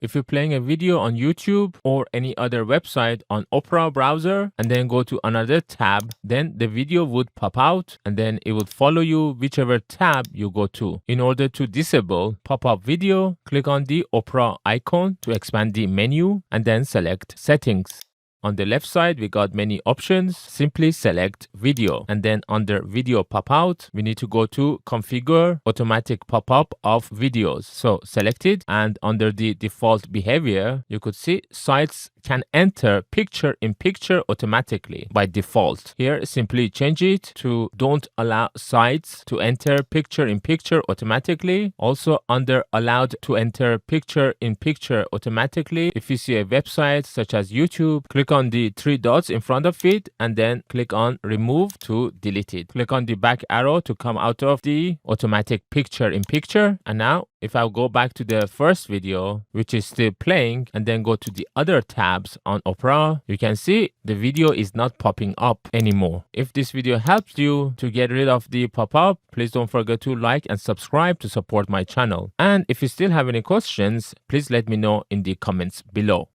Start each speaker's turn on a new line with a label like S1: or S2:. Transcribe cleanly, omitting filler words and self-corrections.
S1: If you're playing a video on YouTube or any other website on Opera browser and then go to another tab, then the video would pop out and then it would follow you whichever tab you go to. In order to disable pop-up video, click on the Opera icon to expand the menu and then select Settings. On the left side, we got many options. Simply select video. And then under video pop out, we need to go to configure automatic pop-up of videos. So select it, and under the default behavior, you could see sites can enter picture in picture automatically by default. Here, simply change it to don't allow sites to enter picture in picture automatically. Also under allowed to enter picture in picture automatically, if you see a website such as YouTube, click on the three dots in front of it and then click on remove to delete it. Click on the back arrow to come out of the automatic picture in picture. And now if I go back to the first video, which is still playing, and then go to the other tabs on Opera, you can see the video is not popping up anymore. If this video helps you to get rid of the pop-up, please don't forget to like and subscribe to support my channel. And if you still have any questions, please let me know in the comments below.